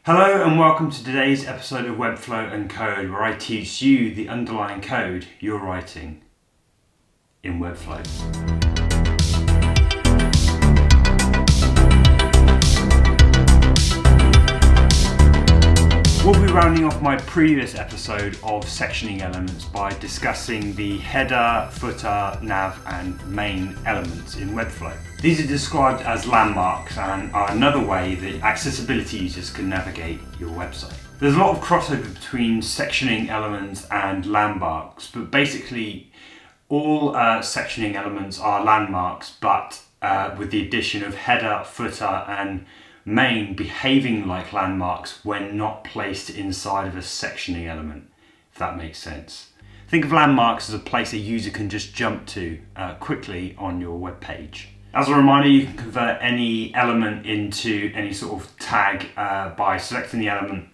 Hello and welcome to today's episode of Webflow and Code, where I teach you the underlying code you're writing in Webflow. We'll be rounding off my previous episode of sectioning elements by discussing the header, footer, nav and main elements in Webflow. These are described as landmarks and are another way that accessibility users can navigate your website. There's a lot of crossover between sectioning elements and landmarks, but basically all sectioning elements are landmarks, but with the addition of header, footer and main behaving like landmarks when not placed inside of a sectioning element, if that makes sense. Think of landmarks as a place a user can just jump to quickly on your web page. As a reminder, you can convert any element into any sort of tag by selecting the element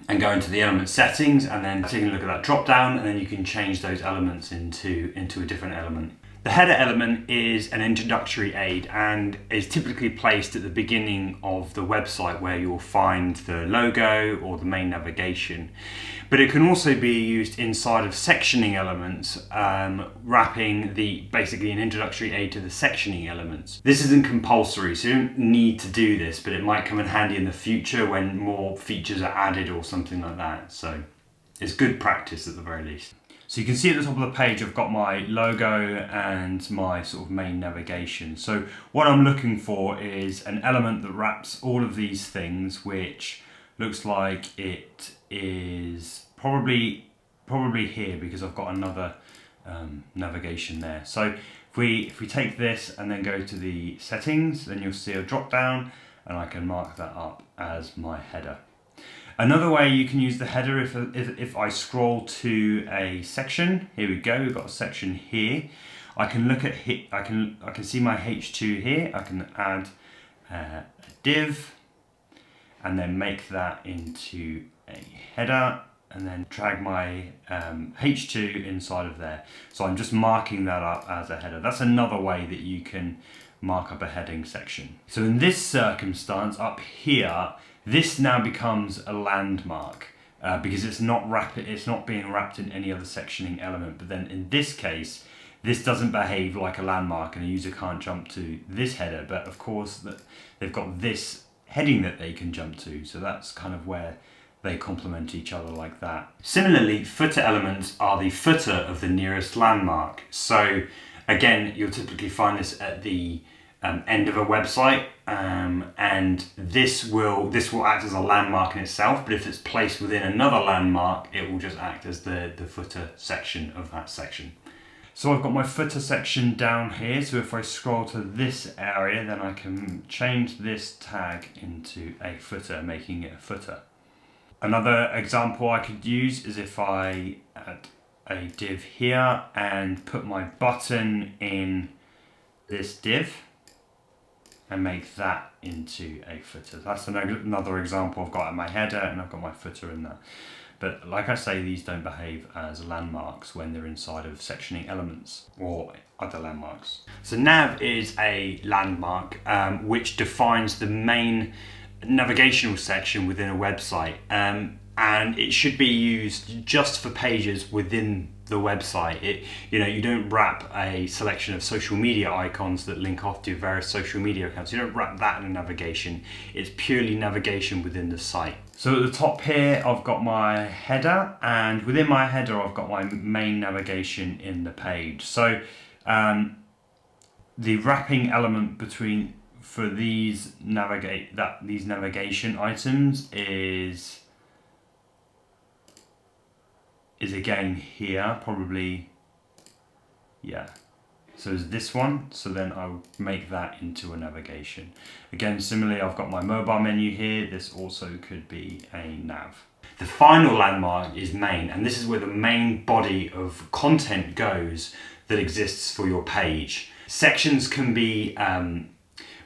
and going to the element settings and then taking a look at that drop down, and then you can change those elements into a different element. The header element is an introductory aid and is typically placed at the beginning of the website where you'll find the logo or the main navigation. But it can also be used inside of sectioning elements, wrapping basically an introductory aid to the sectioning elements. This isn't compulsory, so you don't need to do this, but it might come in handy in the future when more features are added or something like that. So it's good practice at the very least. So you can see at the top of the page I've got my logo and my sort of main navigation. So what I'm looking for is an element that wraps all of these things, which looks like it is probably here because I've got another navigation there. So if we take this and then go to the settings, then you'll see a drop down and I can mark that up as my header. Another way you can use the header, if I scroll to a section, here we go, we've got a section here. I can look at I can see my H2 here. I can add a div and then make that into a header and then drag my H2 inside of there. So I'm just marking that up as a header. That's another way that you can mark up a heading section. So in this circumstance up here, this now becomes a landmark because it's not being wrapped in any other sectioning element. But then in this case, this doesn't behave like a landmark and a user can't jump to this header. But of course, they've got this heading that they can jump to. So that's kind of where they complement each other like that. Similarly, footer elements are the footer of the nearest landmark. So again, you'll typically find this at the end of a website, and this will act as a landmark in itself, but if it's placed within another landmark, it will just act as the footer section of that section. So I've got my footer section down here, so if I scroll to this area, then I can change this tag into a footer, making it a footer. Another example I could use is if I add a div here and put my button in this div and make that into a footer. That's another example. I've got my header and I've got my footer in there. But like I say, these don't behave as landmarks when they're inside of sectioning elements or other landmarks. So nav is a landmark which defines the main navigational section within a website, and it should be used just for pages within the website. You don't wrap a selection of social media icons that link off to various social media accounts. You don't wrap that in navigation. It's purely navigation within the site. So at the top here, I've got my header, and within my header, I've got my main navigation in the page. So the wrapping element for these navigation items is again here, probably, yeah. So is this one, so then I'll make that into a navigation. Again, similarly, I've got my mobile menu here. This also could be a nav. The final landmark is main, and this is where the main body of content goes that exists for your page. Sections can be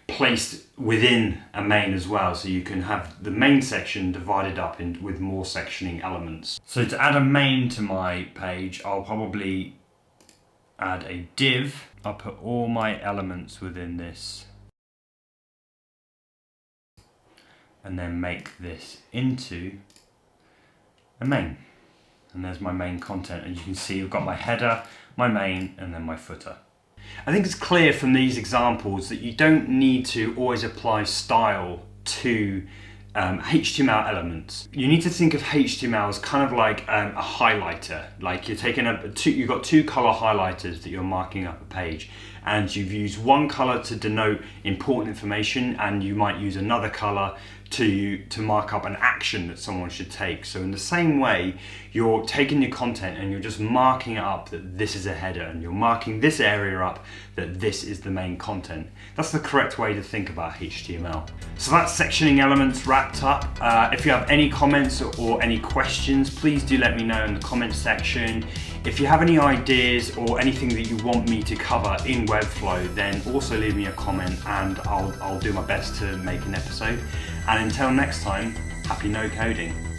placed within a main as well, so you can have the main section divided up with more sectioning elements. So to add a main to my page, I'll probably add a div. I'll put all my elements within this and then make this into a main. And there's my main content, and you can see I've got my header, my main, and then my footer. I think it's clear from these examples that you don't need to always apply style to HTML elements. You need to think of HTML as kind of like a highlighter. Like you're taking you've got two color highlighters that you're marking up a page, and you've used one color to denote important information, and you might use another color to mark up an action that someone should take. So in the same way, you're taking your content and you're just marking it up that this is a header, and you're marking this area up that this is the main content. That's the correct way to think about HTML. So that's sectioning elements wrapped up. If you have any comments or any questions, please do let me know in the comments section. If you have any ideas or anything that you want me to cover in Webflow, then also leave me a comment and I'll do my best to make an episode. And until next time, happy no coding.